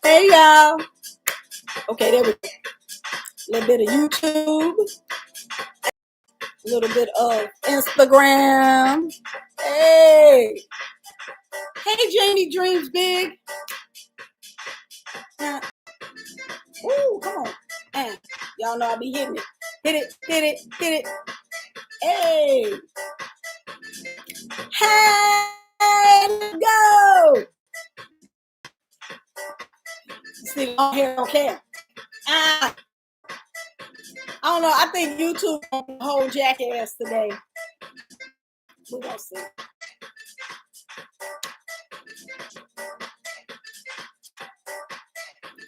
Hey y'all. Okay, there we go. A little bit of YouTube, a little bit of Instagram. Hey. Hey, Jamie Dreams Big. Ooh, come on. Y'all know I be hitting it. Hit it, hit it, hit it. Hey. Hey, let's go. See, on here don't care. I don't know. I think YouTube on the whole jackass today. We're gonna see.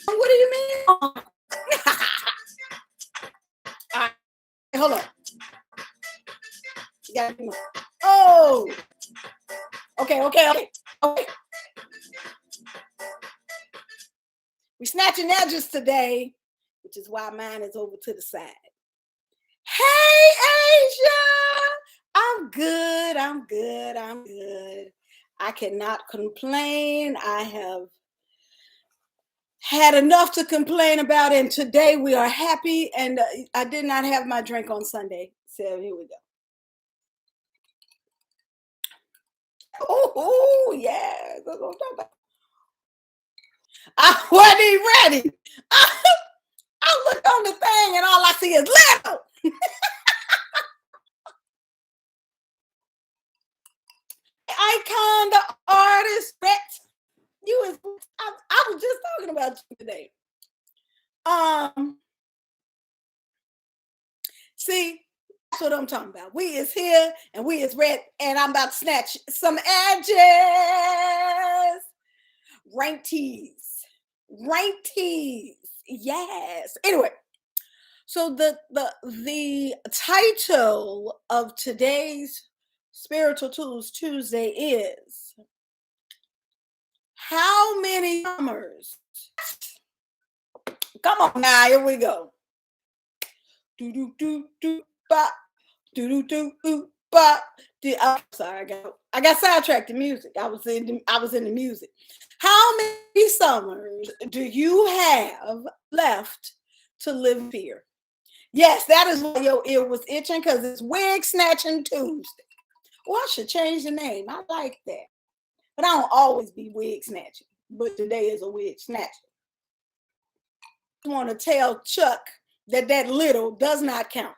What do you mean? All right, hold on. You gotta be more. Oh, okay. We're snatching edges today, which is why mine is over to the side. Hey, Asia! I'm good. I cannot complain. I have had enough to complain about, and today we are happy, and I did not have my drink on Sunday, so here we go. Oh, yeah. I wasn't even ready. I look on the thing and all I see is little. Icon, the artist, I was just talking about you today. See, that's what I'm talking about. We is here and we is red, and I'm about to snatch some edges. Rank tees. Yes. Anyway, so the title of today's Spiritual Tools Tuesday is How Many Summers? Come on now, here we go. Do do do do ba do do do ba. I'm sorry, I got sidetracked in music. I was in the music. How many summers do you have left to live in fear? Yes, that is why your ear was itching, because it's Wig Snatching Tuesday. Well, I should change the name. I like that. But I don't always be wig snatching. But today is a wig snatching. I want to tell Chuck that little does not count.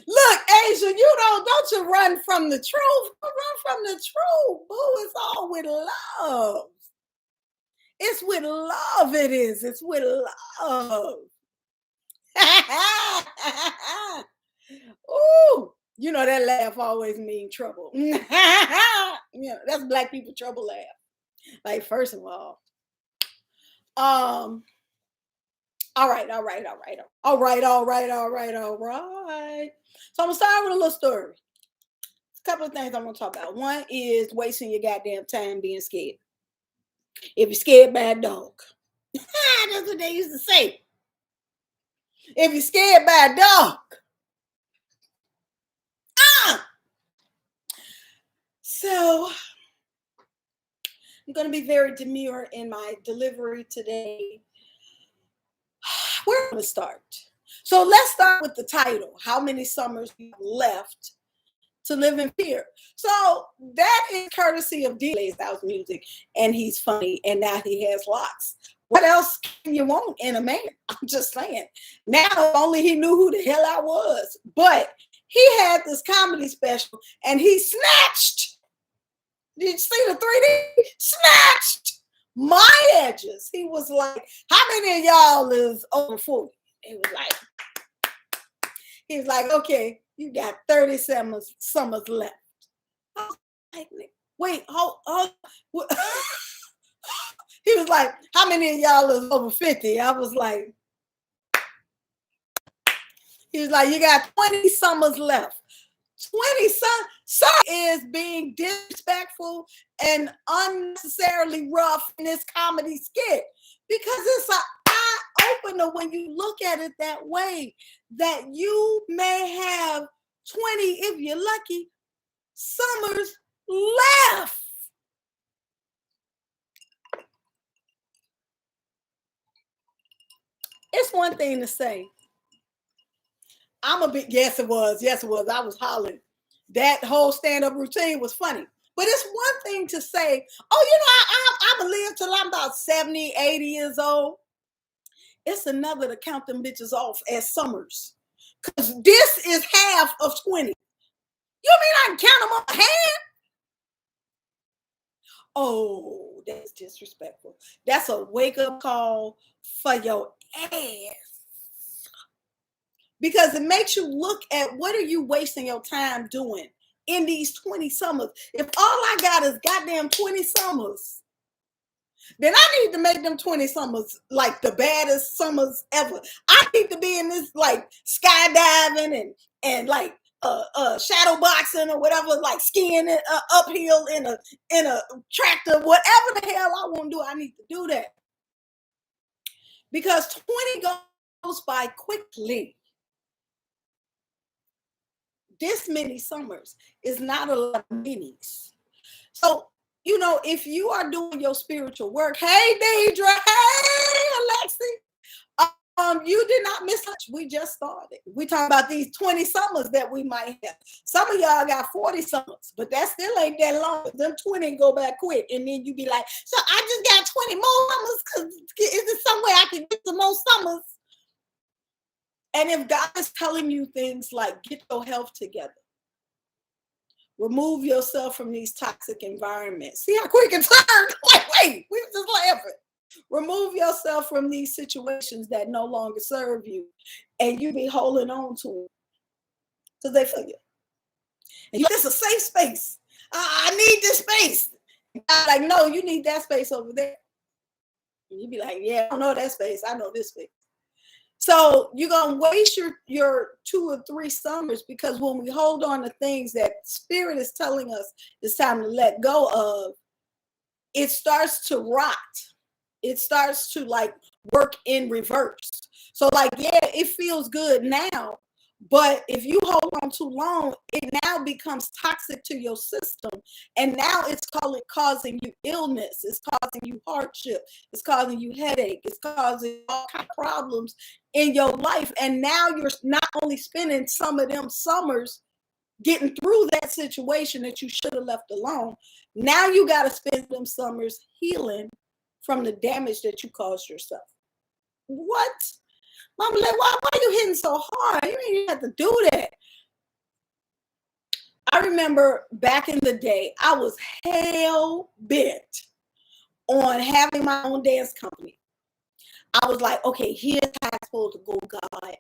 Look, Asia, don't you run from the truth. Don't run from the truth. Boo, it's all with love. It's with love, it is. It's with love. Ooh, you know that laugh always means trouble. That's black people trouble laugh. Like, first of all, all right. So I'm gonna start with a little story. A couple of things I'm gonna talk about. One is wasting your goddamn time being scared. If you're scared by a dog, that's what they used to say. If you're scared by a dog, So I'm gonna be very demure in my delivery today. We're gonna start. So let's start with the title. How many summers you have left to live in fear? So that is courtesy of D. House Music, and he's funny, and now he has locks. What else can you want in a man? I'm just saying. Now only he knew who the hell I was. But he had this comedy special, and he snatched. Did you see the 3D? Snatched my edges. He was like, how many of y'all is over 40? He was like, okay, you got 30 summers left. I was like, wait, hold. He was like, how many of y'all is over 50? I was like, he was like, you got 20 summers left. 20 some is being disrespectful and unnecessarily rough in this comedy skit, because it's an eye opener when you look at it that way, that you may have 20, if you're lucky, summers left. it's one thing to say, I'm a bit, yes, it was. Yes, it was. I was hollering. That whole stand-up routine was funny. But it's one thing to say, oh, I'm going to live till I'm about 70, 80 years old. It's another to count them bitches off as summers. Because this is half of 20. You mean I can count them on a hand? Oh, that's disrespectful. That's a wake-up call for your ass. Because it makes you look at what are you wasting your time doing in these 20 summers. If all I got is goddamn 20 summers, then I need to make them 20 summers like the baddest summers ever. I need to be in this like skydiving and like shadow boxing or whatever, like skiing uphill in a tractor, whatever the hell I want to do. I need to do that because 20 goes by quickly. This many summers is not a lot of minis. So, if you are doing your spiritual work, hey, Deidre, hey, Alexi, you did not miss much. We just started. We talking about these 20 summers that we might have. Some of y'all got 40 summers, but that still ain't that long. Them 20 go back quick. And then you be like, so I just got 20 more summers because is there some way I can get some more summers? And if God is telling you things like get your health together, remove yourself from these toxic environments. See how quick it turned? Wait, we were just laughing. Remove yourself from these situations that no longer serve you, and you be holding on to them because they for you. And this is a safe space. I need this space. I'm like, no, you need that space over there. And you be like, yeah, I don't know that space. I know this space. So you're going to waste your 2 or 3 summers because when we hold on to things that spirit is telling us it's time to let go of, it starts to rot. It starts to like work in reverse. So like, yeah, it feels good now, but if you hold on too long, it now becomes toxic to your system. And now it's causing you illness. It's causing you hardship. It's causing you headache. It's causing all kinds of problems in your life. And now you're not only spending some of them summers getting through that situation that you should have left alone. Now you got to spend them summers healing from the damage that you caused yourself. What? Mama, like, why are you hitting so hard? You didn't have to do that. I remember back in the day, I was hell bent on having my own dance company. I was like, okay, here's how it's supposed to go, God.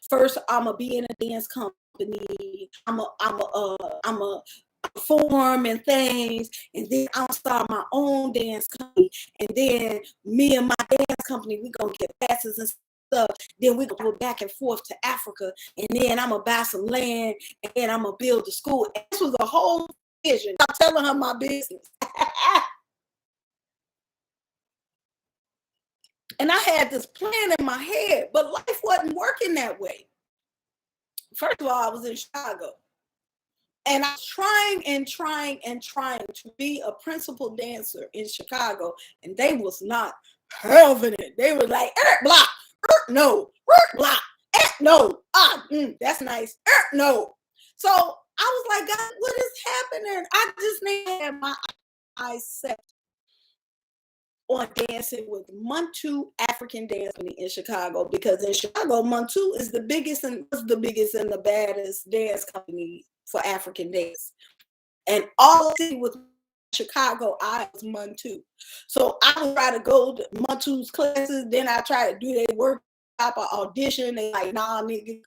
First, I'm gonna be in a dance company. I'm a perform and things, and then I'll start my own dance company, and then me and my dance company, we gonna get passes and stuff. Then we gonna go back and forth to Africa, and then I'm gonna buy some land, and then I'm gonna build a school. And this was a whole vision. I'm telling her my business. And I had this plan in my head, but life wasn't working that way. First of all, I was in Chicago. And I was trying to be a principal dancer in Chicago. And they was not having it. They were like, block, no, block, no, that's nice, no. So I was like, God, what is happening? I just need to have my eyes set on dancing with Muntu African Dance Company in Chicago, because in Chicago, Muntu is the biggest and the baddest dance company for African dance. And all with Chicago, I was Muntu. So I would try to go to Muntu's classes, then I try to do their workshop or audition. They like, nah, nigga.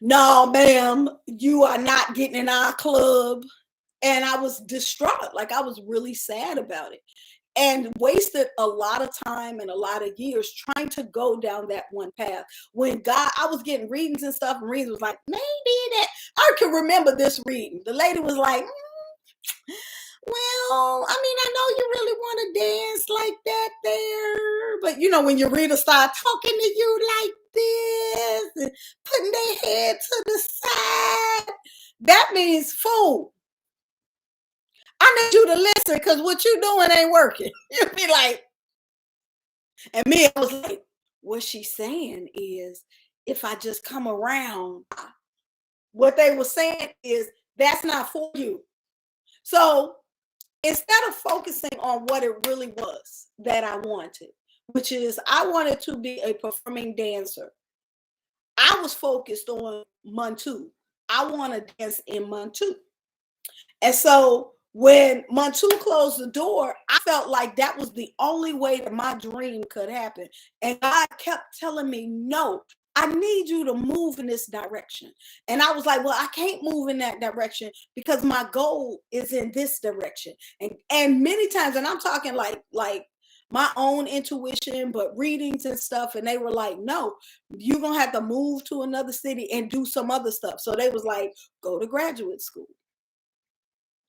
No, ma'am, you are not getting in our club. And I was distraught. Like, I was really sad about it and wasted a lot of time and a lot of years trying to go down that one path. When God, I was getting readings and stuff, and readings was like, maybe that, I can remember this reading. The lady was like, well, I mean, I know you really want to dance like that there, but when your reader start talking to you like this and putting their head to the side, that means fool. I need you to listen because what you doing ain't working. You'd be like, and me, I was like, what she's saying is if I just come around, what they were saying is that's not for you. So instead of focusing on what it really was that I wanted, which is I wanted to be a performing dancer, I was focused on Montu. I want to dance in Montu. And so when Montu closed the door, I felt like that was the only way that my dream could happen. And God kept telling me, no, I need you to move in this direction. And I was like, well, I can't move in that direction because my goal is in this direction. And many times, and I'm talking like my own intuition, but readings and stuff. And they were like, no, you're going to have to move to another city and do some other stuff. So they was like, go to graduate school.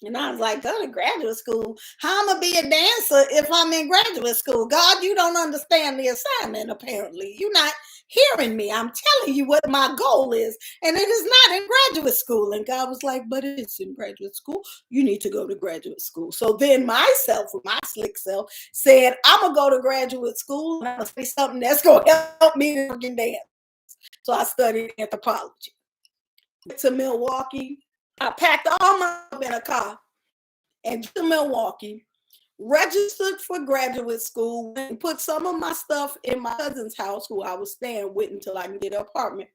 And I was like, go to graduate school. How am I gonna be a dancer if I'm in graduate school? God, you don't understand the assignment, apparently. You're not hearing me. I'm telling you what my goal is. And it is not in graduate school. And God was like, but it's in graduate school. You need to go to graduate school. So then myself, my slick self, said, I'm gonna go to graduate school and I'm gonna say something that's gonna help me to dance. So I studied anthropology. Went to Milwaukee. I packed all my stuff in a car and to Milwaukee, registered for graduate school, and put some of my stuff in my cousin's house, who I was staying with until I can get an apartment.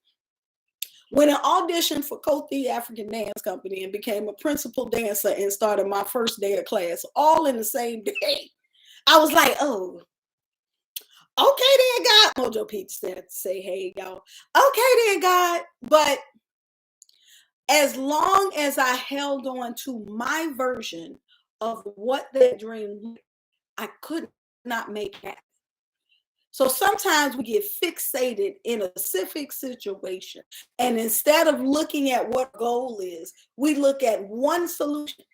Went and auditioned for Cote African Dance Company and became a principal dancer and started my first day of class, all in the same day. I was like, oh, okay then, God. Mojo Pete said to say, hey, y'all. Okay then, God. But as long as I held on to my version of what that dream, I could not make it happen. So sometimes we get fixated in a specific situation. And instead of looking at what goal is, we look at one solution.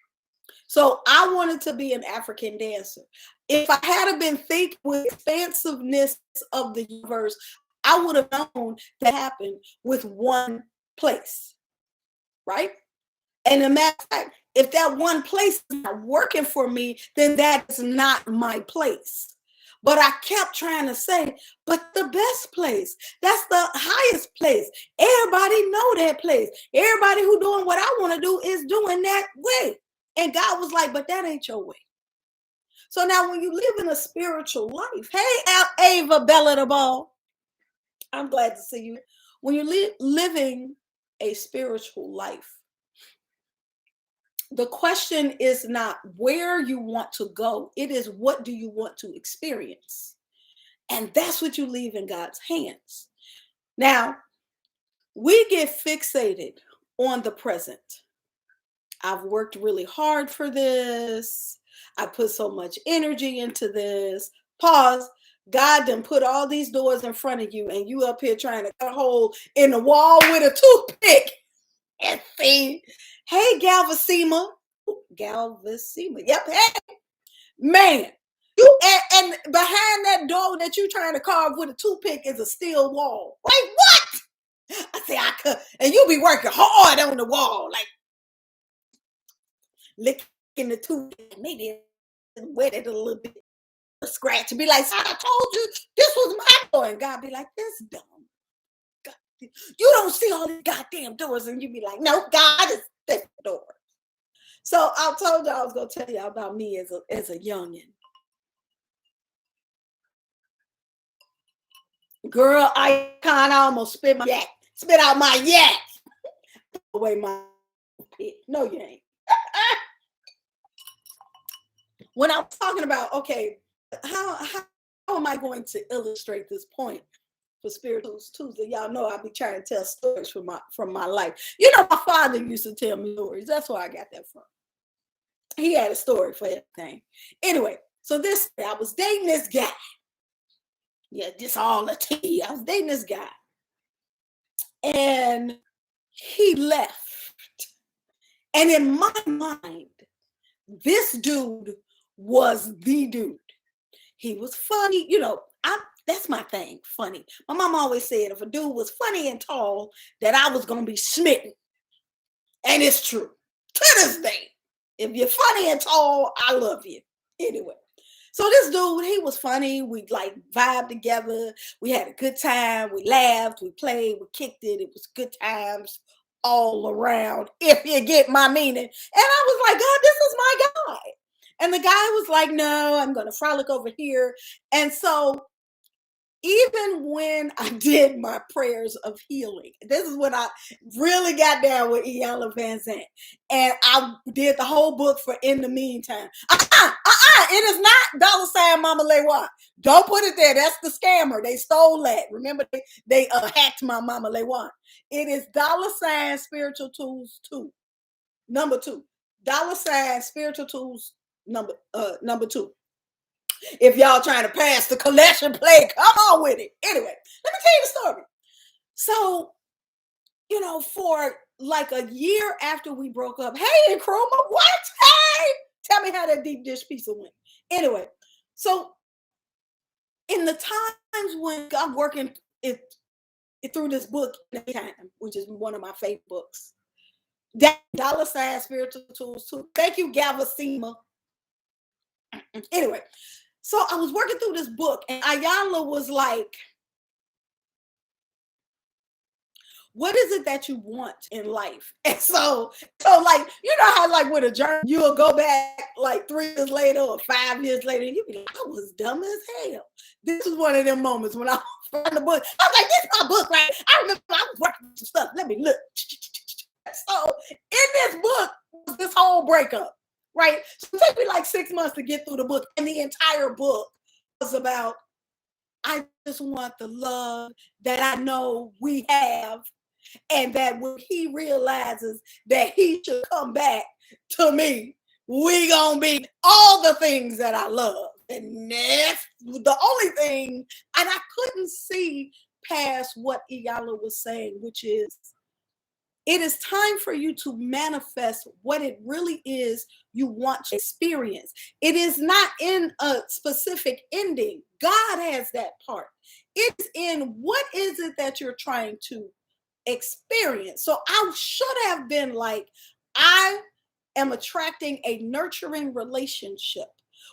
So I wanted to be an African dancer. If I had been thinking with expansiveness of the universe, I would have known that happened with one place. Right? And a matter of fact, if that one place is not working for me, then that's not my place. But I kept trying to say, but the best place, that's the highest place. Everybody know that place. Everybody who doing what I want to do is doing that way. And God was like, but that ain't your way. So now when you live in a spiritual life, hey, Ava Bella the Ball, I'm glad to see you. When you're living a spiritual life, the question is not where you want to go. It is what do you want to experience? And that's what you leave in God's hands. Now, we get fixated on the present. I've worked really hard for this. I put so much energy into this. Pause. God done put all these doors in front of you and you up here trying to cut a hole in the wall with a toothpick. And see, hey, Galvesima. Yep. Hey, man. You and behind that door that you trying to carve with a toothpick is a steel wall. Like what? I say I could, and you be working hard on the wall, like licking the toothpick, maybe wet it a little bit, scratch, and be like, I told you this was my door, and God be like, this dumb. God, you don't see all these goddamn doors, and you be like, no, God is the door. So I told you I was gonna tell you about me as a youngin'. Girl, I kind of almost spit out my yak. Away my pit. No, you ain't. When I'm talking about, okay, how am I going to illustrate this point for Spiritual Tuesday? Y'all know I be trying to tell stories from my life. You know, my father used to tell me stories. That's where I got that from. He had a story for everything. Anyway, so I was dating this guy. Yeah, just all the tea. I was dating this guy. And he left. And in my mind, this dude was the dude. He was funny. You know, that's my thing, funny. My mom always said if a dude was funny and tall, that I was going to be smitten. And it's true. To this day. If you're funny and tall, I love you. Anyway. So this dude, he was funny. We like vibed together. We had a good time. We laughed. We played. We kicked it. It was good times all around, if you get my meaning. And I was like, God, this is my guy. And the guy was like, no, I'm going to frolic over here. And so even when I did my prayers of healing, this is when I really got down with Iyanla Van Zant. And I did the whole book for In the Meantime. It is not $ Mama Lewa. Don't put it there. That's the scammer. They stole that. Remember, they hacked my Mama Lewa. It is $ Spiritual Tools 2. Number 2. $ Spiritual Tools number 2. If y'all trying to pass the collection play, come on with it. Anyway, let me tell you the story. So, for like a year after we broke up, hey, Nkrumah, what? Hey, tell me how that deep dish pizza went. Anyway, so in the times when I'm working it through this book, which is one of my favorite books, that $ Spiritual Tools too. Thank you, Galvasima. Anyway, so I was working through this book, and Iyanla was like, what is it that you want in life? And so like, how like with a journey, you'll go back like 3 years later or 5 years later, and you'll be like, I was dumb as hell. This is one of them moments when I found the book. I was like, this is my book, right? I remember I was working with some stuff. Let me look. So in this book was this whole breakup, right? So it took me like 6 months to get through the book, and the entire book was about, I just want the love that I know we have, and that when he realizes that he should come back to me, we gonna be all the things that I love. And that's the only thing, and I couldn't see past what Iyanla was saying, which is, it is time for you to manifest what it really is you want to experience. It is not in a specific ending. God has that part. It's in what is it that you're trying to experience. So I should have been like, I am attracting a nurturing relationship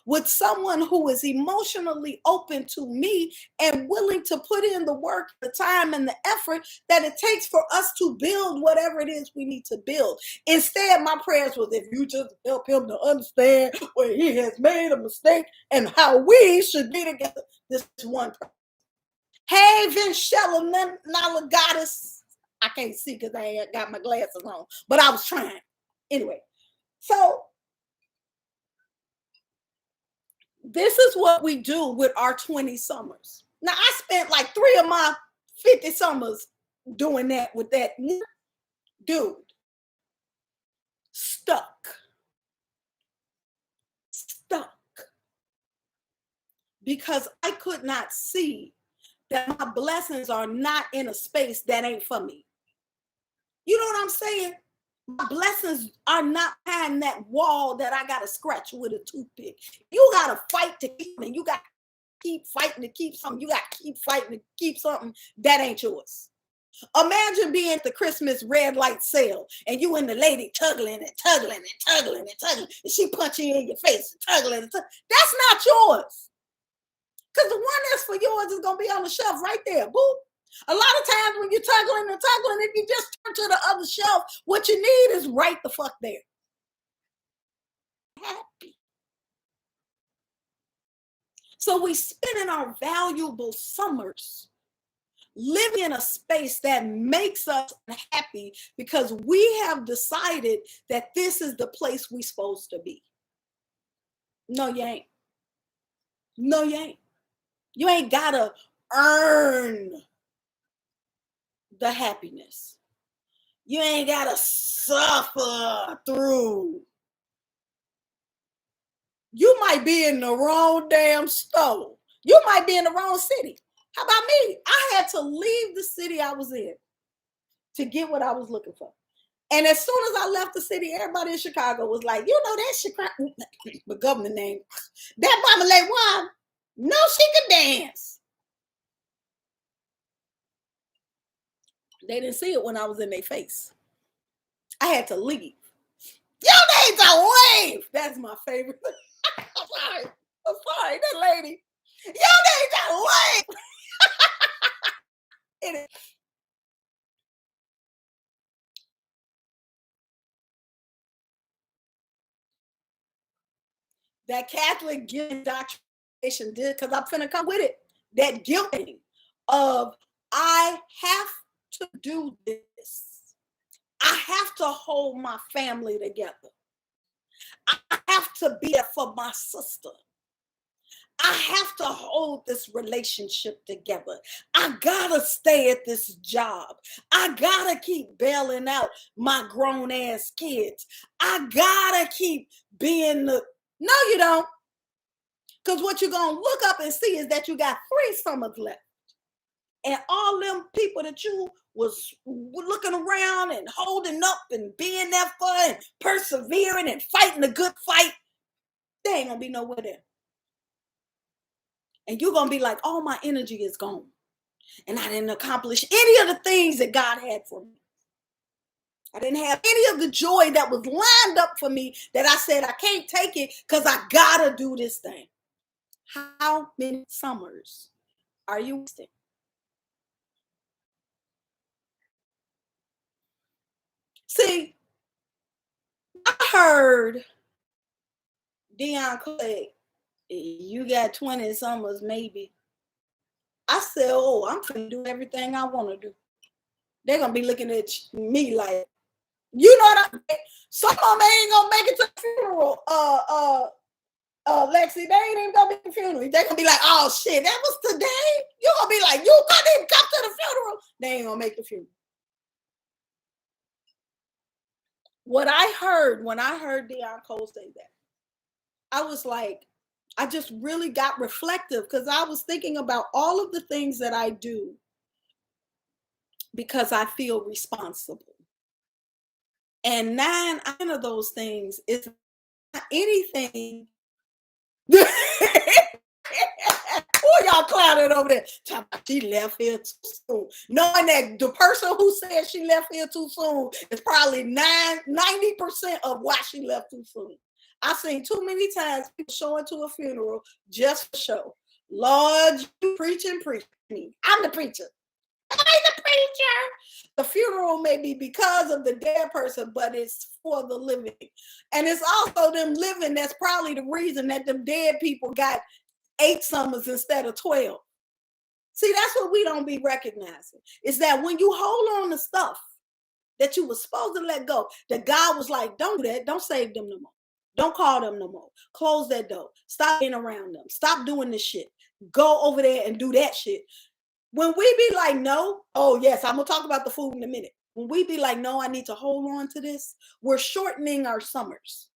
with someone who is emotionally open to me and willing to put in the work, the time, and the effort that it takes for us to build whatever it is we need to build. Instead, my prayers was, if you just help him to understand where he has made a mistake and how we should be together. This one person. Hey, Vinchella Nala Goddess. I can't see because I ain't got my glasses on, but I was trying. Anyway, so this is what we do with our 20 summers. Now, I spent like 3 of my 50 summers doing that with that dude. Stuck. Because I could not see that my blessings are not in a space that ain't for me. You know what I'm saying? My blessings are not behind that wall that I got to scratch with a toothpick. You got to fight to keep it. You got to keep fighting to keep something. You got to keep fighting to keep something that ain't yours. Imagine being at the Christmas red light sale and you and the lady tuggling and tuggling and tuggling and tuggling, and she punching you in your face and tuggling and tuggling. That's not yours. Because the one that's for yours is going to be on the shelf right there. Boop. A lot of times when you're tuggling and tuggling, if you just turn to the other shelf, what you need is right the fuck there. Happy. So we spending our valuable summers living in a space that makes us happy because we have decided that this is the place we're supposed to be. No, you ain't. No, you ain't. You ain't gotta earn the happiness. You ain't gotta suffer through. You might be in the wrong damn store. You might be in the wrong city. How about me? I had to leave the city I was in to get what I was looking for. And as soon as I left the city, everybody in Chicago was like, you know, that Chicago, the governor name, that Mama Lewan, no, she could dance. They didn't see it when I was in their face. I had to leave Your need to wave. That's my favorite. I'm sorry. I'm sorry, that lady. You need to wave. That Catholic guilt indoctrination did, because I'm finna come with it. That guilting of I have to do this. I have to hold my family together. I have to be there for my sister. I have to hold this relationship together. I gotta stay at this job. I gotta keep bailing out my grown ass kids. I gotta keep being the. No, you don't. Because what you're gonna look up and see is that you got 3 summers left. And all them people that you was looking around and holding up and being there for and persevering and fighting a good fight, they ain't gonna be nowhere there. And you're gonna be like, all my energy is gone. And I didn't accomplish any of the things that God had for me. I didn't have any of the joy that was lined up for me that I said I can't take it because I gotta do this thing. How many summers are you wasting? See, I heard Dion Clay, you got 20 summers maybe. I said, oh, I'm gonna do everything I want to do. They're gonna be looking at me like, you know what I mean? Some of them ain't gonna make it to the funeral. Lexi, they ain't even gonna be at the funeral. They're gonna be like, oh shit, that was today. You're gonna be like, you couldn't even come to the funeral. They ain't gonna make the funeral. What I heard when I heard Dion Cole say that, I was like, I just really got reflective because I was thinking about all of the things that I do because I feel responsible. And 9 of those things is not anything. Who y'all clouded over there? She left here too soon. Knowing that the person who said she left here too soon is probably 90% of why she left too soon. I've seen too many times people showing to a funeral just for show. Lord, you preach. I'm the preacher. I'm the preacher. The funeral may be because of the dead person, but it's for the living. And it's also them living that's probably the reason that them dead people got 8 summers instead of 12. See, that's what we don't be recognizing. Is that when you hold on to stuff that you were supposed to let go, that God was like, don't do that. Don't save them no more. Don't call them no more. Close that door. Stop being around them. Stop doing this shit. Go over there and do that shit. When we be like, no, oh yes, I'm gonna talk about the food in a minute. When we be like, no, I need to hold on to this, we're shortening our summers.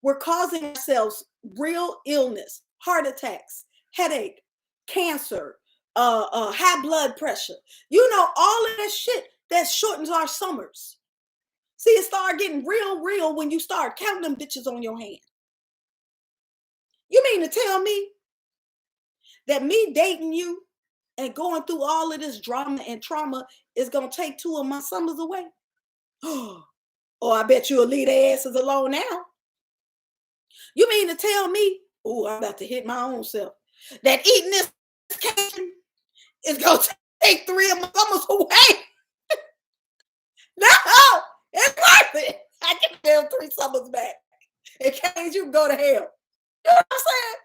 We're causing ourselves real illness, heart attacks, headache, cancer, high blood pressure. You know, all of that shit that shortens our summers. See, it start getting real when you start counting them bitches on your hand. You mean to tell me that me dating you and going through all of this drama and trauma is going to take 2 of my summers away? Oh, I bet you'll leave their asses alone now. You mean to tell me, oh, I'm about to hit my own self, that eating this cake is going to take 3 of my summers away? No, it's worth it. I can have 3 summers back. In case you can go to hell. You know what I'm saying?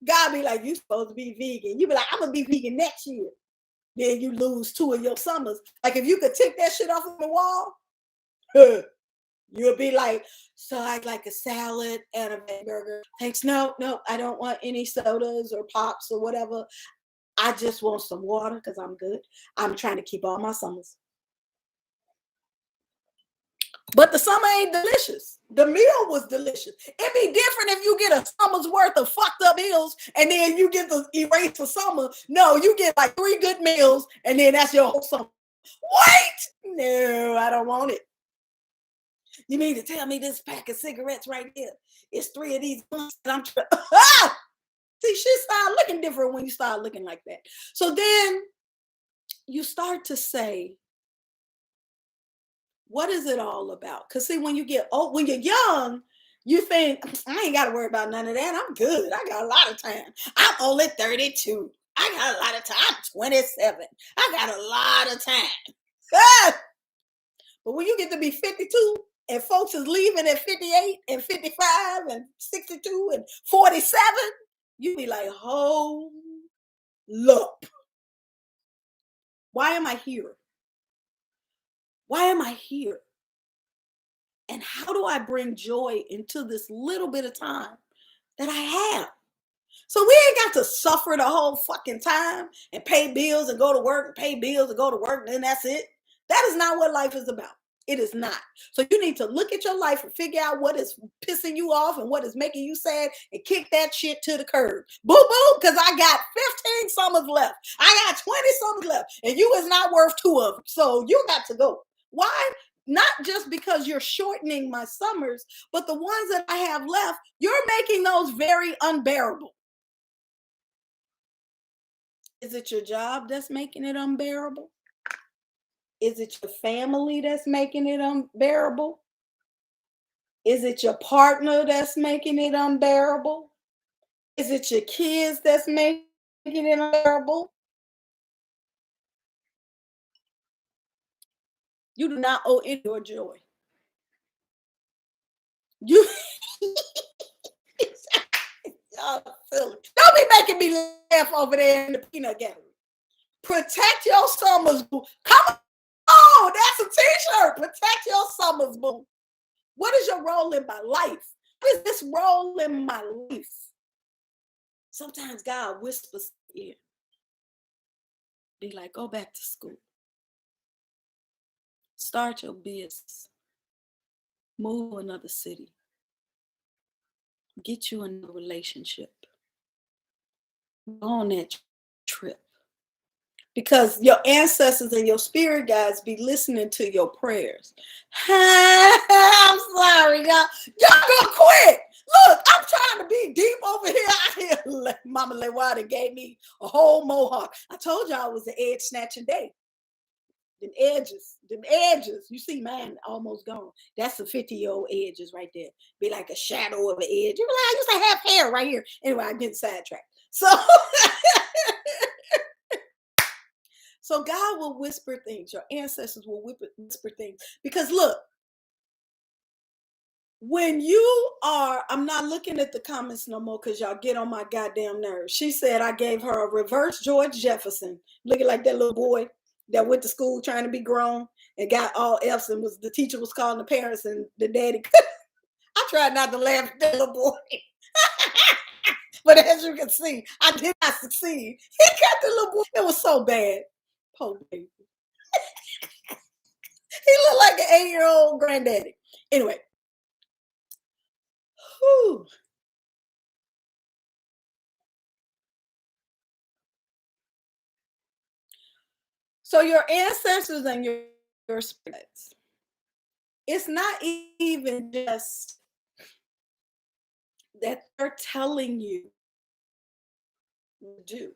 God be like, you supposed to be vegan. You be like, I'm going to be vegan next year. Then you lose 2 of your summers. Like if you could take that shit off of the wall, you'll be like, so I'd like a salad and a burger. Thanks. No, I don't want any sodas or pops or whatever. I just want some water because I'm good. I'm trying to keep all my summers. But the summer ain't delicious. The meal was delicious. It'd be different if you get a summer's worth of fucked up meals and then you get the erase for summer. No, you get like 3 good meals and then that's your whole summer. Wait! No, I don't want it. You mean to tell me this pack of cigarettes right here is 3 of these blunts that I'm trying? See, shit start looking different when you start looking like that. So then you start to say, What is it all about? Because see, when you get old, when you're young, you think, I ain't got to worry about none of that. I'm good. I got a lot of time. I'm only 32. I got a lot of time. I'm 27. I got a lot of time. But when you get to be 52 and folks is leaving at 58 and 55 and 62 and 47, you be like, hold up. Why am I here? Why am I here? And how do I bring joy into this little bit of time that I have? So we ain't got to suffer the whole fucking time and pay bills and go to work and pay bills and go to work and then that's it. That is not what life is about. It is not. So you need to look at your life and figure out what is pissing you off and what is making you sad and kick that shit to the curb. Boo boo, because I got 15 summers left. I got 20 summers left and you is not worth 2 of them. So you got to go. Why? Not just because you're shortening my summers, but the ones that I have left, you're making those very unbearable. Is it your job that's making it unbearable? Is it your family that's making it unbearable? Is it your partner that's making it unbearable? Is it your kids that's making it unbearable? You do not owe any your joy. You don't be making me laugh over there in the peanut gallery. Protect your summers, boo. Come on, that's a t-shirt. Protect your summers, boo. What is your role in my life? What is this role in my life? Sometimes God whispers in. Be like, go back to school. Start your business. Move to another city. Get you in a relationship. Go on that trip. Because your ancestors and your spirit guides be listening to your prayers. I'm sorry, y'all. Y'all gonna quit. Look, I'm trying to be deep over here. Mama Lewada gave me a whole mohawk. I told y'all it was the edge snatching day. Them edges. You see mine almost gone. That's the 50-year-old edges right there. Be like a shadow of an edge. You know, I used to have hair right here. Anyway, I get sidetracked. So So God will whisper things. Your ancestors will whisper things. Because look, when you are, I'm not looking at the comments no more because y'all get on my goddamn nerves. She said I gave her a reverse George Jefferson, looking like that little boy that went to school trying to be grown and got all F's and was the teacher was calling the parents and the daddy. I tried not to laugh at that little boy. But as you can see, I did not succeed. He got the little boy. It was so bad. Poor baby. He looked like an 8-year-old granddaddy. Anyway. Whew. So your ancestors and your spirits, it's not even just that they're telling you what to do.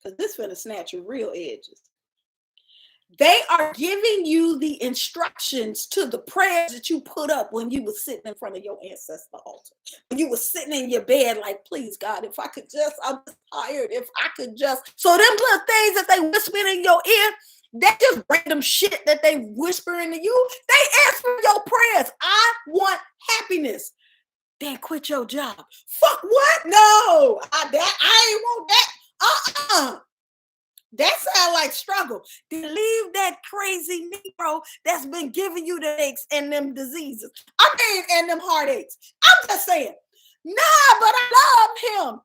Because this finna snatch your real edges. They are giving you the instructions to the prayers that you put up when you were sitting in front of your ancestor altar. When you were sitting in your bed, like, please, God, if I could just, I'm tired, if I could just. So them little things that they whisper in your ear, that just random shit that they whisper into you, they answer your prayers. I want happiness. Then quit your job. Fuck what? No, I ain't want that. That sounds like struggle. Then leave that crazy Negro that's been giving you the aches and them diseases. And them heartaches. I'm just saying, nah, but I love him.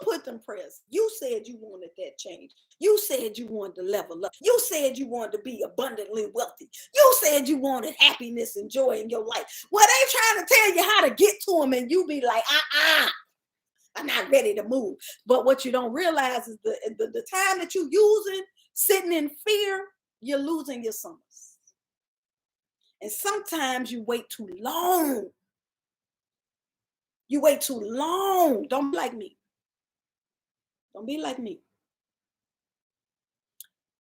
Put them prayers. You said you wanted that change. You said you wanted to level up. You said you wanted to be abundantly wealthy. You said you wanted happiness and joy in your life. Well, they trying to tell you how to get to them, and you be like, I'm not ready to move. But what you don't realize is the time that you're using, sitting in fear, you're losing your summers. And sometimes you wait too long. You wait too long. Don't be like me. Don't be like me.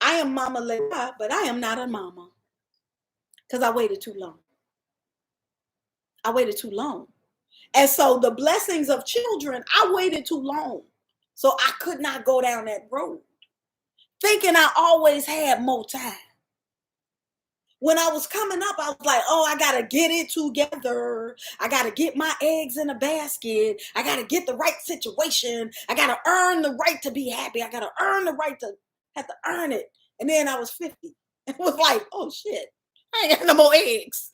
I am Mama Leah, but I am not a mama because I waited too long. I waited too long. And so the blessings of children, I waited too long. So I could not go down that road thinking I always had more time. When I was coming up, I was like, oh, I got to get it together. I got to get my eggs in a basket. I got to get the right situation. I got to earn the right to be happy. I got to earn the right to have to earn it. And then I was 50. It was like, oh, shit, I ain't got no more eggs.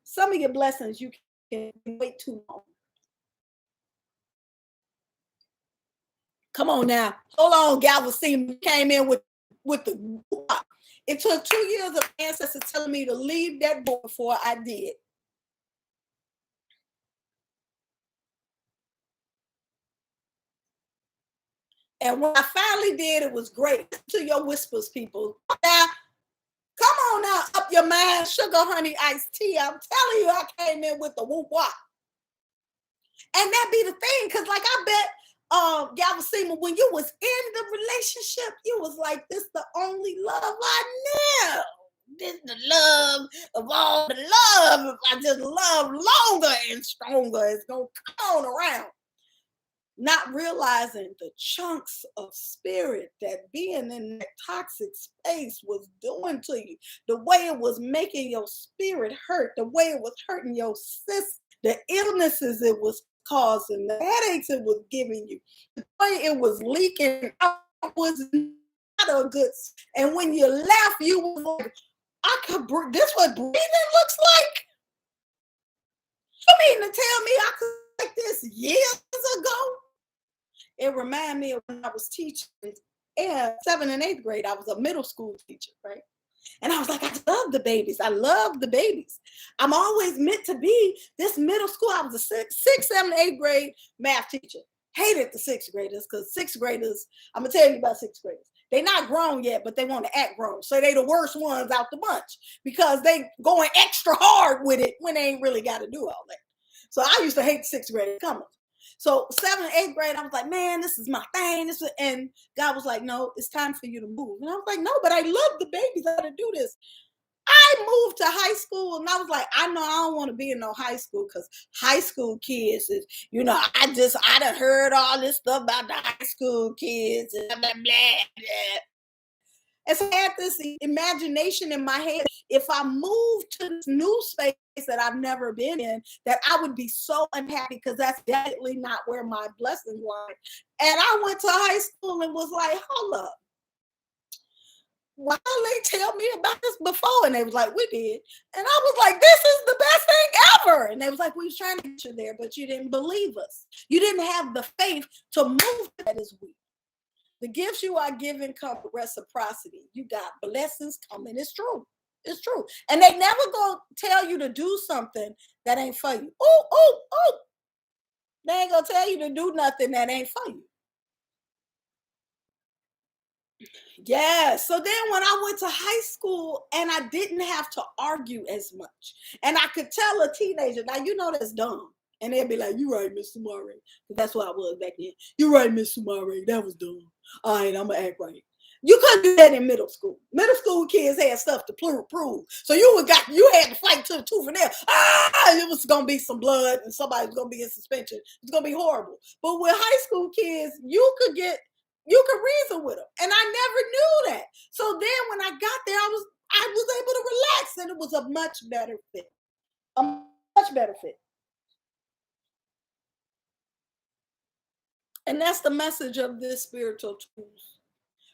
Some of your blessings, you can wait too long. Come on now. Hold on, Galveston came in with the. It took 2 years of ancestors telling me to leave that book before I did. And when I finally did, it was great. To your whispers, people. Now, come on now, up your mind, sugar, honey, iced tea. I'm telling you, I came in with the whoop wop. And that be the thing, because like I bet Galveston, when you was in the relationship, you was like, this the only love I knew. This the love of all the love. If I just love longer and stronger, it's gonna come on around. Not realizing the chunks of spirit that being in that toxic space was doing to you, the way it was making your spirit hurt, the way it was hurting your system, the illnesses it was causing, the headaches it was giving you, the way it was leaking out was not a good. And when you left, you were like, I could breathe. This what breathing looks like? You mean to tell me I could like this years ago? It reminded me of when I was teaching in 7th and 8th grade. I was a middle school teacher, right? And I was like, I love the babies. I love the babies. I'm always meant to be this middle school. I was a 6th, 7th, 8th grade math teacher. Hated the 6th graders because 6th graders, I'm going to tell you about 6th graders. They're not grown yet, but they want to act grown. So they the worst ones out the bunch because they going extra hard with it when they ain't really got to do all that. So I used to hate 6th grade coming. So 7th, 8th grade, I was like, man, this is my thing. And God was like, no, it's time for you to move. And I was like, no, but I love the babies. I got to do this. I moved to high school and I was like, I know I don't want to be in no high school because high school kids is, I done heard all this stuff about the high school kids and blah, blah, blah. And so I had this imagination in my head. If I moved to this new space that I've never been in, that I would be so unhappy because that's definitely not where my blessings lie. And I went to high school and was like, hold up. Why didn't they tell me about this before? And they was like, we did. And I was like, this is the best thing ever. And they was like, we was trying to get you there, but you didn't believe us. You didn't have the faith to move that is weak. The gifts you are giving come with reciprocity. You got blessings coming. It's true. It's true. And they never go tell you to do something that ain't for you. Oh. They ain't gonna tell you to do nothing that ain't for you. Yeah. So then when I went to high school and I didn't have to argue as much, and I could tell a teenager, now you know that's dumb. And they'd be like, you right, Miss Sumari. That's what I was back then. You right, Miss Sumari. That was dumb. All right, I'm going to act right. You couldn't do that in middle school. Middle school kids had stuff to prove. So you had to fight to the tooth and nail. It was going to be some blood and somebody was going to be in suspension. It's going to be horrible. But with high school kids, you could reason with them. And I never knew that. So then when I got there, I was able to relax and it was a much better fit. A much better fit. And that's the message of this spiritual tools.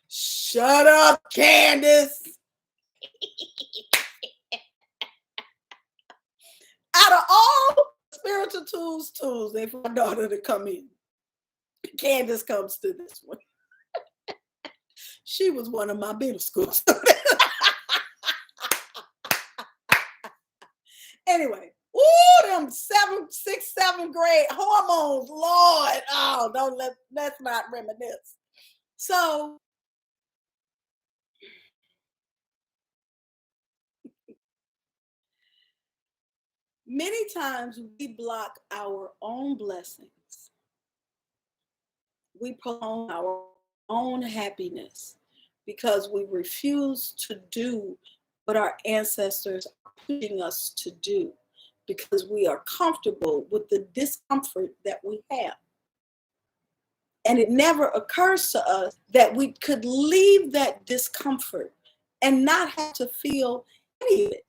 Shut up, Candace. Out of all spiritual tools, they for my daughter to come in. Candace comes to this one. She was one of my middle school students. Anyway, them 6th, 7th grade hormones, Lord. Oh, let's not reminisce. So many times we block our own blessings. We prolong our own happiness because we refuse to do what our ancestors are pushing us to do because we are comfortable with the discomfort that we have. And it never occurs to us that we could leave that discomfort and not have to feel any of it.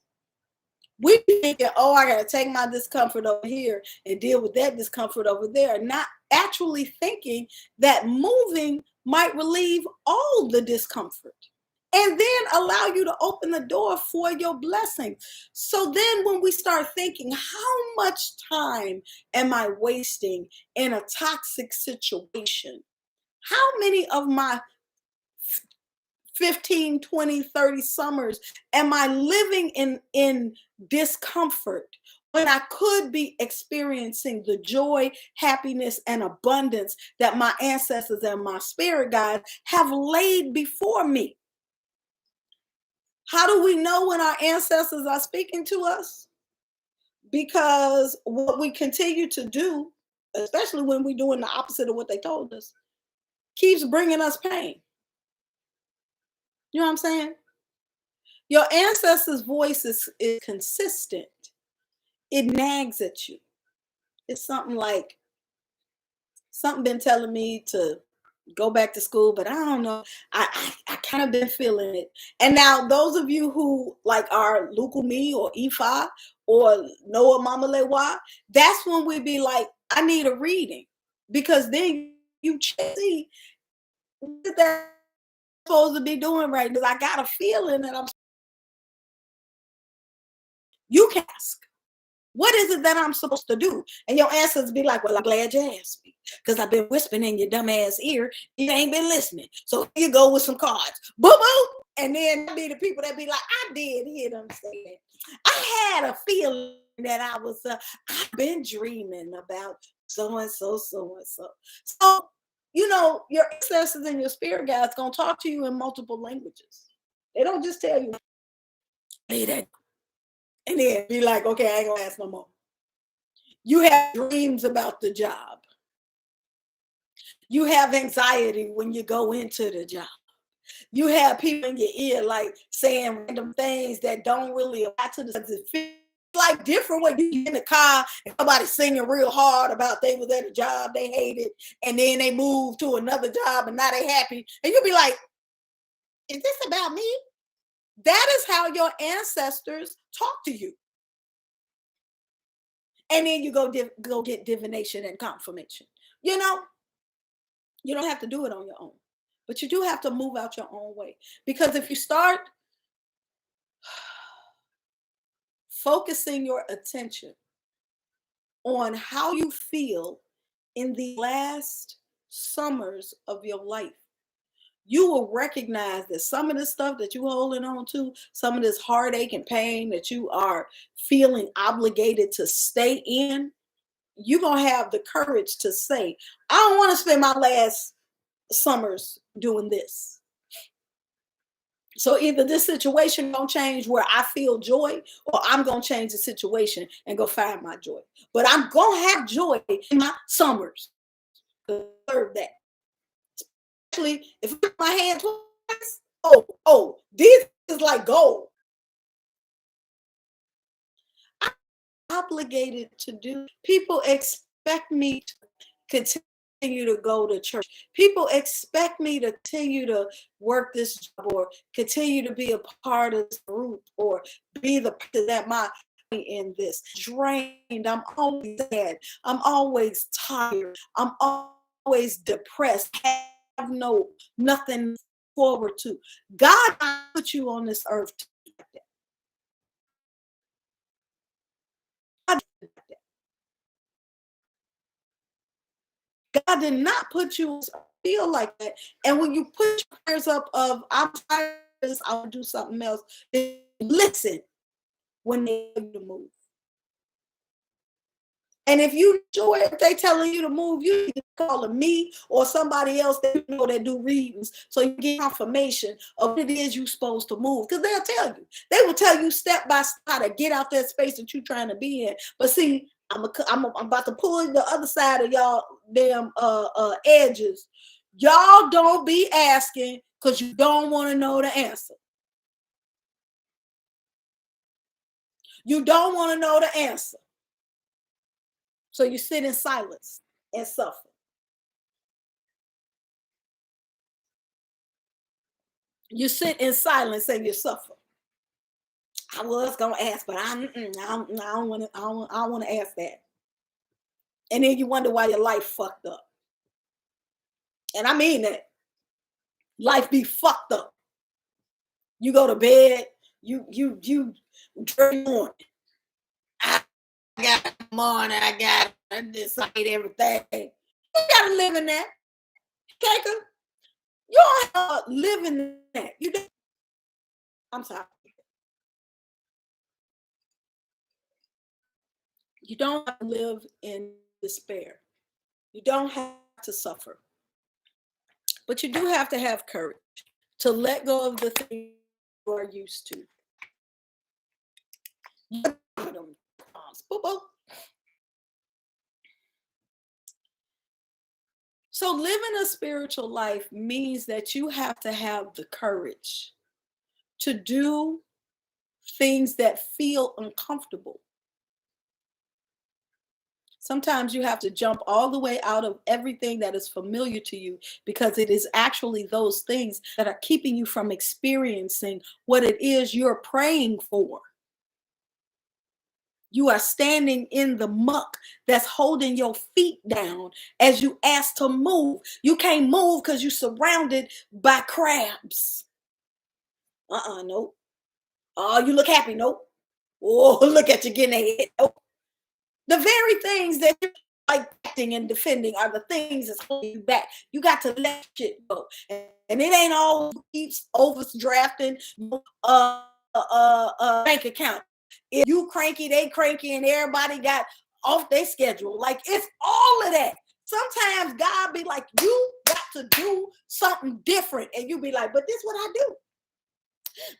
We thinking, oh, I gotta take my discomfort over here and deal with that discomfort over there, not actually thinking that moving might relieve all the discomfort and then allow you to open the door for your blessing. So then when we start thinking, how much time am I wasting in a toxic situation? How many of my 15, 20, 30 summers am I living in discomfort when I could be experiencing the joy, happiness, and abundance that my ancestors and my spirit guides have laid before me? How do we know when our ancestors are speaking to us? Because what we continue to do, especially when we're doing the opposite of what they told us, keeps bringing us pain. You know what I'm saying? Your ancestors' voice is consistent. It nags at you. It's something like, something been telling me to go back to school, but I don't know. I kind of been feeling it. And now those of you who like are Lukumi or Ifa or Noah Mama Lewa, that's when we be like, I need a reading. Because then you see what they're supposed to be doing right. Because I got a feeling that you can ask. What is it that I'm supposed to do? And your answers be like, well, I'm glad you asked me because I've been whispering in your dumb ass ear. You ain't been listening. So here you go with some cards. Boom, boom. And then be the people that be like, I did hear them say that. I had a feeling that I've been dreaming about so-and-so, so-and-so. So, your ancestors and your spirit guides going to talk to you in multiple languages. They don't just tell you, hey, that. And then be like, okay, I ain't gonna ask no more. You have dreams about the job. You have anxiety when you go into the job. You have people in your ear like saying random things that don't really apply to the subject. It feels like different when you get in the car and somebody's singing real hard about they was at a job they hated and then they moved to another job and now they happy. And you'll be like, is this about me? That is how your ancestors talk to you. And then you go get divination and confirmation. You don't have to do it on your own, but you do have to move out your own way. Because if you start focusing your attention on how you feel in the last summers of your life, you will recognize that some of the stuff that you're holding on to, some of this heartache and pain that you are feeling obligated to stay in, you're going to have the courage to say, I don't want to spend my last summers doing this. So either this situation going to change where I feel joy, or I'm going to change the situation and go find my joy. But I'm going to have joy in my summers. Deserve that. Especially if I put my hand twice, this is like gold. I'm obligated to do. People expect me to continue to go to church. People expect me to continue to work this job or continue to be a part of this group or be the person that my in this drained. I'm always sad. I'm always tired. I'm always depressed. I have nothing forward to. God put you on this earth to do that. God did not put you to feel like that. And when you put your prayers up of I'm tired of this, I'll do something else, listen when they tell you to move. And if you enjoy if they telling you to move, you need to call me or somebody else that you know that do readings so you get confirmation of what it is you're supposed to move. Because they'll tell you. They will tell you step by step how to get out that space that you're trying to be in. But see, I'm about to pull the other side of y'all damn edges Y'all don't be asking because you don't want to know the answer. You don't want to know the answer. So you sit in silence and suffer. You sit in silence and you suffer. I was gonna ask, but I don't want to. I don't want to ask that. And then you wonder why your life fucked up. And I mean that. Life be fucked up. You go to bed. You dream on. I got morning. I got to decide everything. You gotta live in that. Taker. You don't have to live in that. You do. I'm sorry. You don't have to live in despair. You don't have to suffer. But you do have to have courage to let go of the things you are used to. So living a spiritual life means that you have to have the courage to do things that feel uncomfortable. Sometimes you have to jump all the way out of everything that is familiar to you because it is actually those things that are keeping you from experiencing what it is you're praying for. You are standing in the muck that's holding your feet down as you ask to move. You can't move because you're surrounded by crabs. Nope. Oh, you look happy. Nope. Oh, look at you getting ahead. Nope. The very things that you're like acting and defending are the things that's holding you back. You got to let shit go. And it ain't all keeps overdrafting bank account. If you cranky, they cranky, and everybody got off their schedule. Like it's all of that. Sometimes God be like, you got to do something different. And you be like, but this is what I do.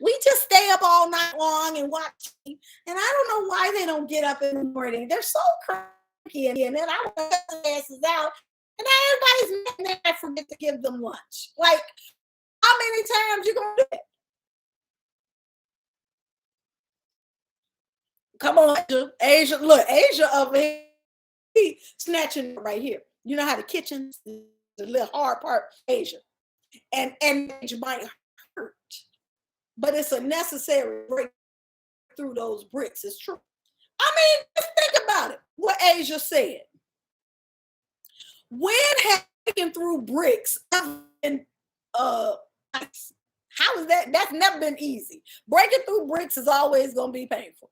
We just stay up all night long and watch. And I don't know why they don't get up in the morning. They're so cranky. And then I don't know their asses out. And everybody's mad and I forget to give them lunch. Like, how many times you gonna do it? Come on, Asia. Look, Asia over here snatching right here. You know how the kitchen, the little hard part, Asia. And you might hurt. But it's a necessary break through those bricks. It's true. I mean, just think about it. What Asia said. When have breaking through bricks been how is that? That's never been easy. Breaking through bricks is always going to be painful.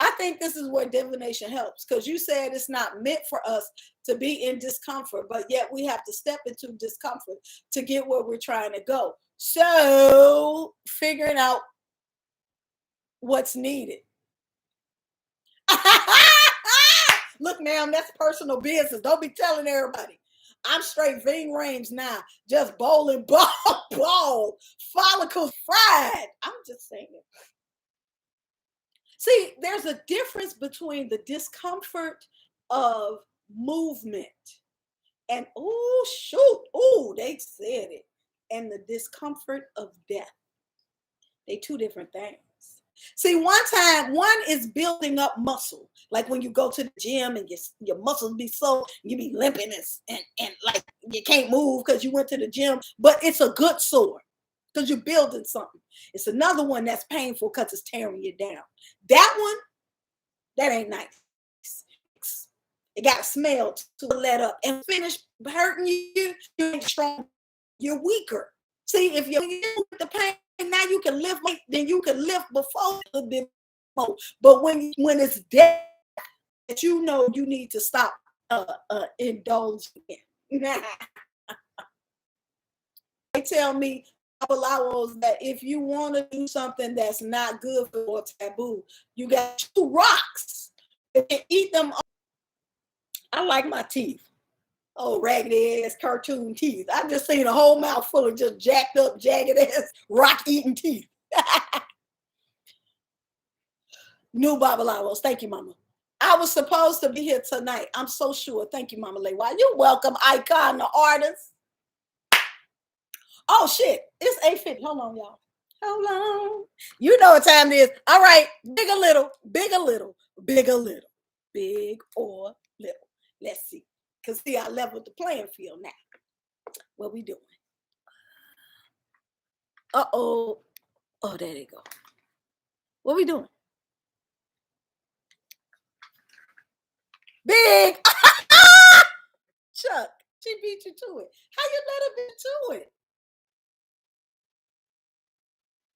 I think this is where divination helps because you said it's not meant for us to be in discomfort, but yet we have to step into discomfort to get where we're trying to go. So figuring out what's needed. Look, ma'am, that's personal business. Don't be telling everybody. I'm straight Ving Rhames now, just bowling ball, follicles fried. I'm just saying. See, there's a difference between the discomfort of movement and, oh, shoot, oh, they said it, and the discomfort of death. They two different things. See, one is building up muscle. Like when you go to the gym and your muscles be so, you be limping and like you can't move because you went to the gym, but it's a good sore because you're building something. It's another one that's painful because it's tearing you down. That one, that ain't nice. It got a smell to let up and finish hurting you. You ain't strong. You're weaker. See, if you're with the pain, now you can lift more than you can lift before a little bit more. But when it's death, that you know you need to stop indulging in. They tell me that if you want to do something that's not good for or taboo, you got 2 rocks. You can eat them. I like my teeth. Oh, raggedy ass cartoon teeth. I just seen a whole mouth full of just jacked up, jagged ass, rock eating teeth. New Babalawos. Thank you, Mama. I was supposed to be here tonight. I'm so sure. Thank you, Mama Lay. Why? You're welcome, Icon, the artist. Oh shit, it's 8:50. Hold on, y'all. Hold on. You know what time it is. All right, big or little, big or little, big or little, big or little. Let's see. Cause see, I leveled the playing field now. What we doing? Uh-oh. Oh, there they go. What we doing? Big. Chuck, she beat you to it. How you let her beat to it?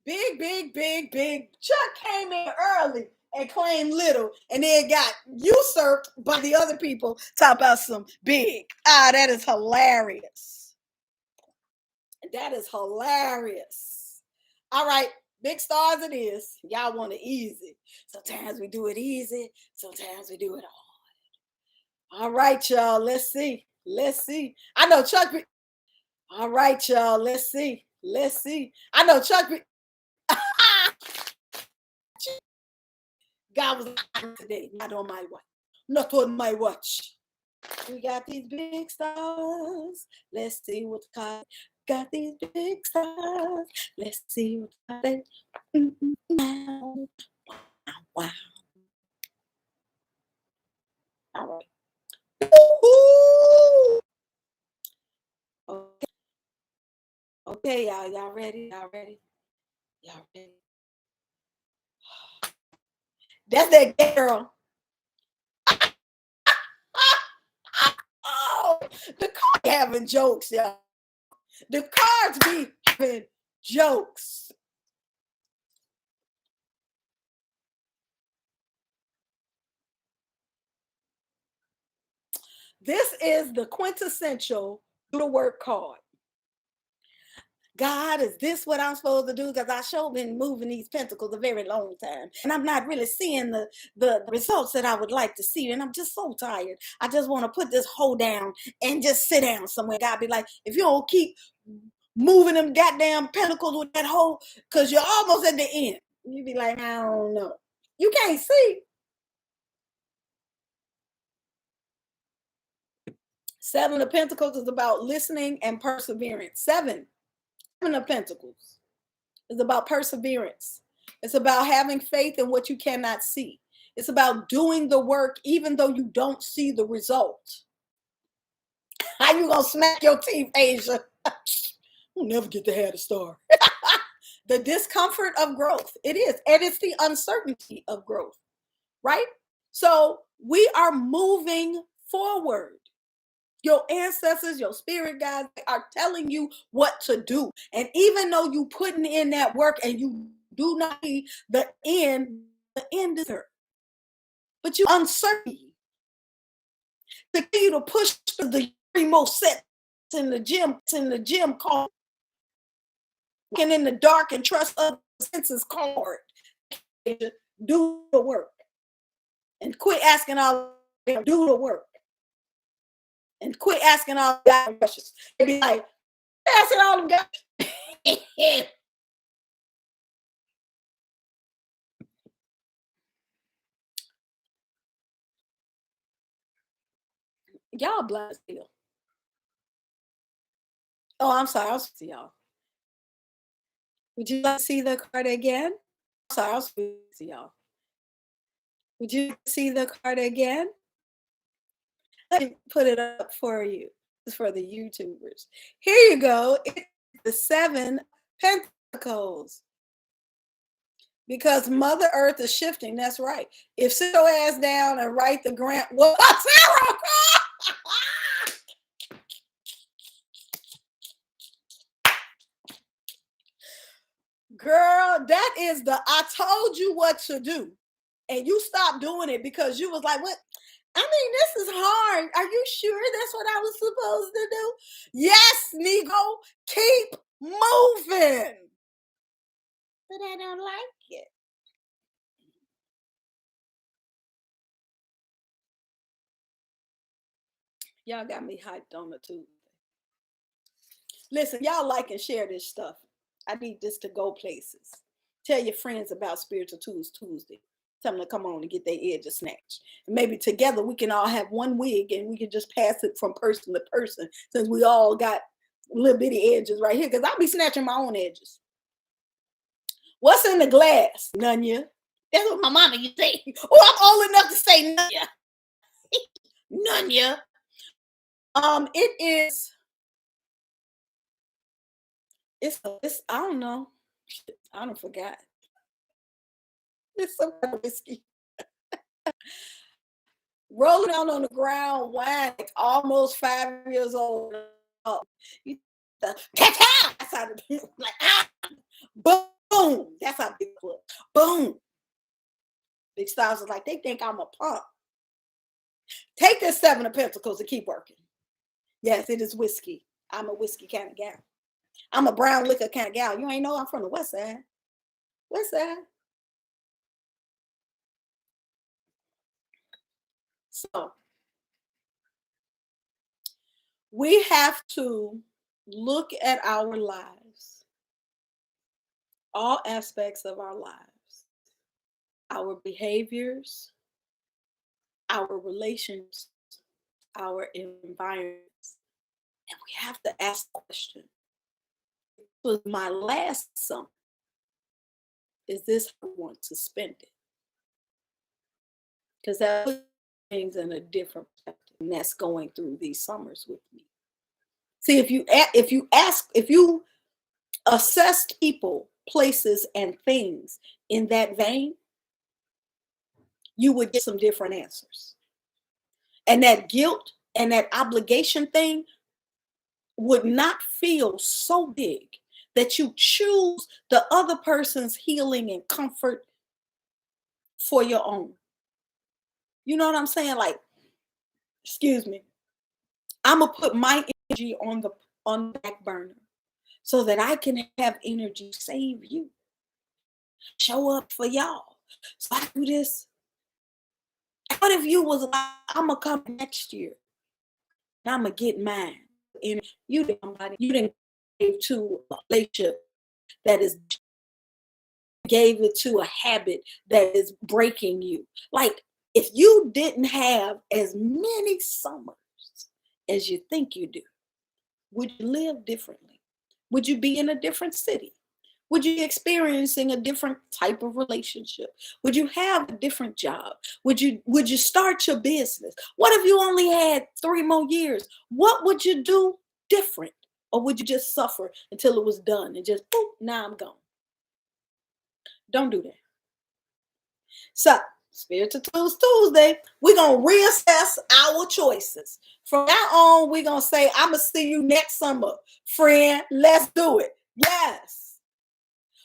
Big, big, big, big. Chuck came in early and claimed little, and then got usurped by the other people. Talk about some big. Ah, that is hilarious. That is hilarious. All right, big stars it is. Y'all want it easy. Sometimes we do it easy. Sometimes we do it hard. All right, y'all. Let's see. Let's see. I know Chuck. All right, y'all. Let's see. Let's see. I know Chuck. God was today, not on my watch. Not on my watch. We got these big stars. Let's see what's caught. Got these big stars. Let's see what's caught. Wow. Wow. All right. Woo-hoo! Okay. Okay, y'all. Y'all ready? Y'all ready? Y'all ready? That's that girl. Oh, the car having jokes, y'all. The cards be having jokes. This is the quintessential do the work card. God, is this what I'm supposed to do? Because I sure been moving these pentacles a very long time. And I'm not really seeing the results that I would like to see. And I'm just so tired. I just want to put this hoe down and just sit down somewhere. God be like, if you don't keep moving them goddamn pentacles with that hoe, because you're almost at the end. You be like, I don't know. You can't see. Seven of Pentacles is about listening and perseverance. Seven of Pentacles is about perseverance. It's about having faith in what you cannot see. It's about doing the work even though you don't see the result. How you gonna smack your teeth, Asia? We'll never get to have a star. The discomfort of growth. It is. And it's the uncertainty of growth, right? So we are moving forward. Your ancestors, your spirit guides are telling you what to do. And even though you putting in that work and you do not see the end is there. But you uncertain to get you to push the remote set in the gym card. And in the dark and trust other senses card. Do the work. And quit asking all them, do the work. And quit asking all the questions. They be like, asking all them guys. Y'all blind still. Oh, I'm sorry. I'll see y'all. Would you like to see the card again? I'm sorry. I'll see y'all. Would you see the card again? Let me put it up for you. It's for the YouTubers. Here you go. It's the Seven Pentacles. Because Mother Earth is shifting. That's right. If sit your ass down and write the grant, well, Sarah, girl, that is the I told you what to do. And you stopped doing it because you was like, what? I mean, this is hard. Are you sure that's what I was supposed to do? Yes, Negro, keep moving. But I don't like it. Y'all got me hyped on the Tuesday. Listen, y'all like and share this stuff. I need this to go places. Tell your friends about Spiritual Tools Tuesday. Tell them to come on and get their edges snatched. And maybe together we can all have one wig and we can just pass it from person to person since we all got little bitty edges right here, because I'll be snatching my own edges. What's in the glass? None ya. That's what my mama used to say. Oh, I'm old enough to say none ya. None ya. It is. It's. I don't know. I don't forgot. It's some kind of whiskey. Rolling down on the ground, wine, like almost 5 years old. You, that's how the like boom. That's how big it was. Boom. Big Styles was like, they think I'm a punk. Take this 7 of Pentacles and keep working. Yes, it is whiskey. I'm a whiskey kind of gal. I'm a brown liquor kind of gal. You ain't know I'm from the West Side. West Side. So we have to look at our lives, all aspects of our lives, our behaviors, our relations, our environments. And we have to ask the question, was my last summer, is this how I want to spend it? Because that puts things in a different perspective, and that's going through these summers with me. See, if you assessed people, places, and things in that vein, you would get some different answers. And that guilt and that obligation thing would not feel so big that you choose the other person's healing and comfort for your own. You know what I'm saying? Like, excuse me, I'm gonna put my energy on the back burner so that I can have energy to save you, show up for y'all. So I do this. What if you was like, I'm gonna come next year and I'm gonna get mine? And you didn't give to a relationship that is gave it to a habit that is breaking you. Like, if you didn't have as many summers as you think you do, would you live differently? Would you be in a different city? Would you be experiencing a different type of relationship? Would you have a different job? Would you start your business? What if you only had 3 more years? What would you do different? Or would you just suffer until it was done and just, boop, now I'm gone? Don't do that. So, Spiritual Tools Tuesday, we're going to reassess our choices. From now on, we're going to say, I'm going to see you next summer. Friend, let's do it. Yes.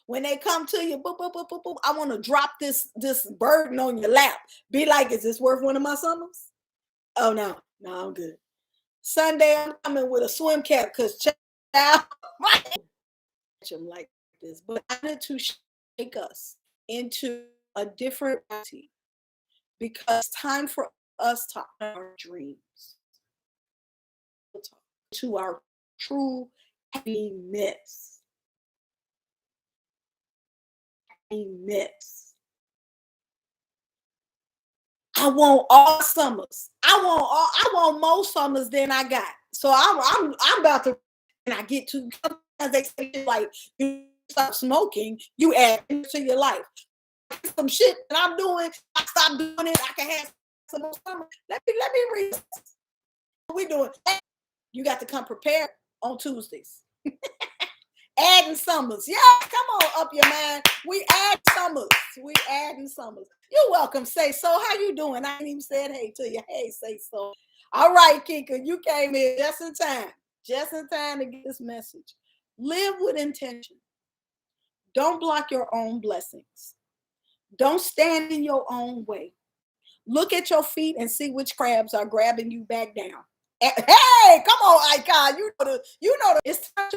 When they come to you, boop, boop, boop, boop, boop, I want to drop this burden on your lap. Be like, is this worth one of my summers? Oh, no, I'm good. Sunday, I'm coming with a swim cap because child, like this. But I wanted to shake us into a different reality because it's time for us to honor our dreams, to our true happiness. I want all summers. I want more summers than I got. So I'm about to, and I get to, as they say, like, you stop smoking, you add into your life. Some shit that I'm doing, I stop doing it. I can have some more summer. Let me read. What we doing? You got to come prepared on Tuesdays. Adding summers. Yeah, come on up your mind. We add summers. We adding summers. You're welcome. Say so. How you doing? I ain't even said hey to you. Hey, say so. All right, Kika, you came in just in time. Just in time to get this message. Live with intention. Don't block your own blessings. Don't stand in your own way. Look at your feet and see which crabs are grabbing you back down. Hey, come on, Icon. You know it's time to